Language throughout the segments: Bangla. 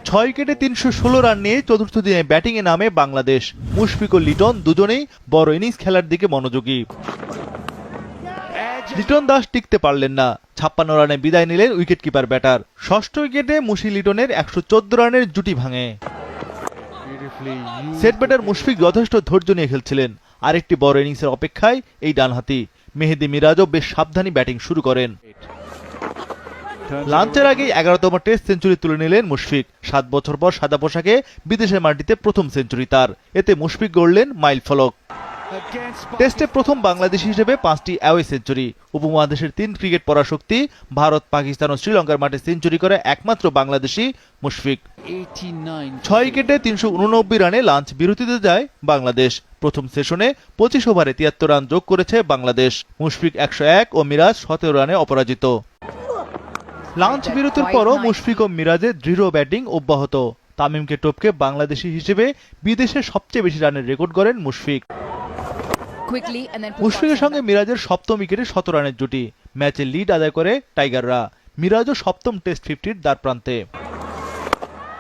ছয় উইকেটে 316 রান নিয়ে চতুর্থ দিনে ব্যাটিংয়ে নামে বাংলাদেশ। মুশফিক ও লিটন দুজনেই বড় ইনিংস খেলার দিকে মনোযোগী। লিটন দাস টিকতে পারলেন না, 56 রানে বিদায় নিলেন উইকেটকিপার ব্যাটার। ষষ্ঠ উইকেটে মুশি লিটনের 114 রানের জুটি ভাঙে। সেট ব্যাটার মুশফিক যথেষ্ট ধৈর্য নিয়ে খেলছিলেন। আরেকটি বড় ইনিংসের অপেক্ষায় এই ডানহাতি। মেহেদী মিরাজও বেশ সাবধানী ব্যাটিং শুরু করেন। লাঞ্চের আগেই 11তম টেস্ট সেঞ্চুরি তুলে নিলেন মুশফিক। 7 বছর পর সাদা পোশাকে বিদেশের মাটিতে প্রথম সেঞ্চুরি তার। এতে মুশফিক গড়লেন মাইল ফলক। টেস্টে প্রথম বাংলাদেশী হিসেবে 5টি অ্যাওয়ে সেঞ্চুরি। উপমহাদেশের 3 ক্রিকেট পরাশক্তি ভারত, পাকিস্তান ও শ্রীলঙ্কার মাঠে সেঞ্চুরি করে একমাত্র বাংলাদেশী মুশফিক। 6 উইকেটে 389 রানে লাঞ্চ বিরতিতে যায় বাংলাদেশ। প্রথম সেশনে 25 ওভারে 73 রান যোগ করেছে বাংলাদেশ। মুশফিক 101 ও মিরাজ 17 রানে অপরাজিত। লাঞ্চ বিরতির পরও মুশফিক ও মিরাজের দৃঢ় ব্যাটিং অব্যাহত। তামিমকে টপকে বাংলাদেশী হিসেবে বিদেশে সবচেয়ে বেশি রানের রেকর্ড গড়েন মুশফিক। মুশফিকের সঙ্গে মিরাজের সপ্তম উইকেটে 17 রানের জুটি। ম্যাচে লিড আদায় করে টাইগাররা। মিরাজও সপ্তম টেস্ট 50-র দ্বারপ্রান্তে।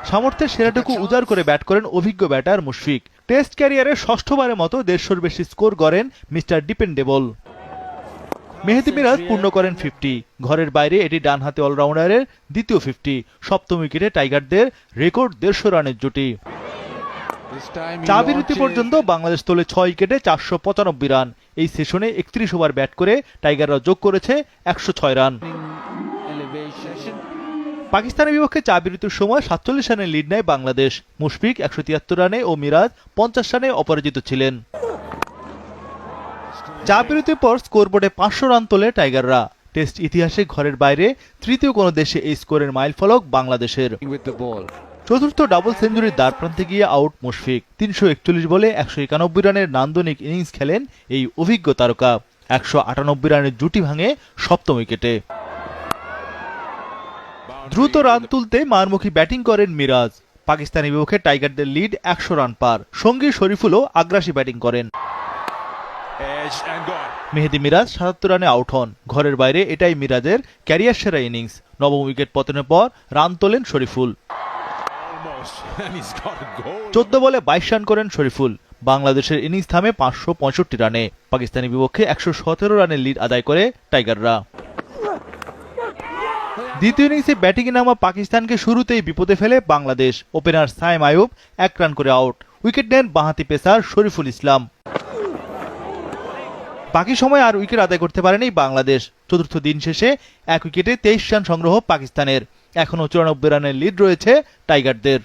সামর্থ্যের সেরাটুকু উজাড় করে ব্যাট করেন অভিজ্ঞ ব্যাটার মুশফিক। টেস্ট ক্যারিয়ারে ষষ্ঠবারের মতো 150-র বেশি স্কোর গড়েন মিস্টার ডিপেন্ডেবল। মেহেদী মিরাজ পূর্ণ করেন 50। ঘরের বাইরে এটি ডানহাতি অলরাউন্ডারের দ্বিতীয় 50। সপ্তম উইকেটে টাইগারদের রেকর্ড 150 রানের জুটি। চা বিরতি পর্যন্ত বাংলাদেশ তোলে 6 উইকেটে 495 রান। এই সেশনে 31 ওভার ব্যাট করে টাইগাররা যোগ করেছে 106 রান। পাকিস্তানের বিপক্ষে চা বিরতির সময় 47 রানের লিড নেয় বাংলাদেশ। মুশফিক 173 রানে ও মিরাজ 50 রানে অপরাজিত ছিলেন। চা বিরতির পর স্কোরবোর্ডে 500 রান তোলে টাইগাররা। টেস্ট ইতিহাসে ঘরের বাইরে তৃতীয় কোনো দেশে এই স্কোরের মাইলফলক বাংলাদেশের। চতুর্থ ডাবল সেঞ্চুরির দ্বারপ্রান্তে গিয়ে আউট মুশফিক। 341 বলে 191 রানের নান্দনিক ইনিংস খেলেন এই অভিজ্ঞ তারকা। 198 রানের জুটি ভাঙে সপ্তম উইকেটে। দ্রুত রান তুলতে মারমুখী ব্যাটিং করেন মিরাজ। পাকিস্তানের বিপক্ষে টাইগারদের লিড 100 রান পার। সঙ্গী শরীফুলও আগ্রাসী ব্যাটিং করেন। মেহেদী মিরাজ 77 রানে আউট হন। ঘরের বাইরে এটাই মিরাজের ক্যারিয়ার সেরা ইনিংস। নবম উইকেট পতনের পর রান তোলেন শরীফুল। 14 বলে 22 রান করেন শরীফুল। বাংলাদেশের ইনিংস থামে 565 রানে। পাকিস্তানের বিপক্ষে 117 রানের লিড আদায় করে টাইগাররা। দ্বিতীয় ইনিংসে ব্যাটিংয়ে নামা পাকিস্তানকে শুরুতেই বিপদে ফেলে বাংলাদেশ। ওপেনার সাইম আইয়ুব 1 রান করে আউট। উইকেট নেন বাঁহাতি পেসার শরীফুল ইসলাম। বাকি সময় আর উইকেট আদায় করতে পারেনি বাংলাদেশ। চতুর্থ দিন শেষে 1 উইকেটে 23 রান সংগ্রহ পাকিস্তানের। এখনও 94 রানের লিড রয়েছে টাইগারদের।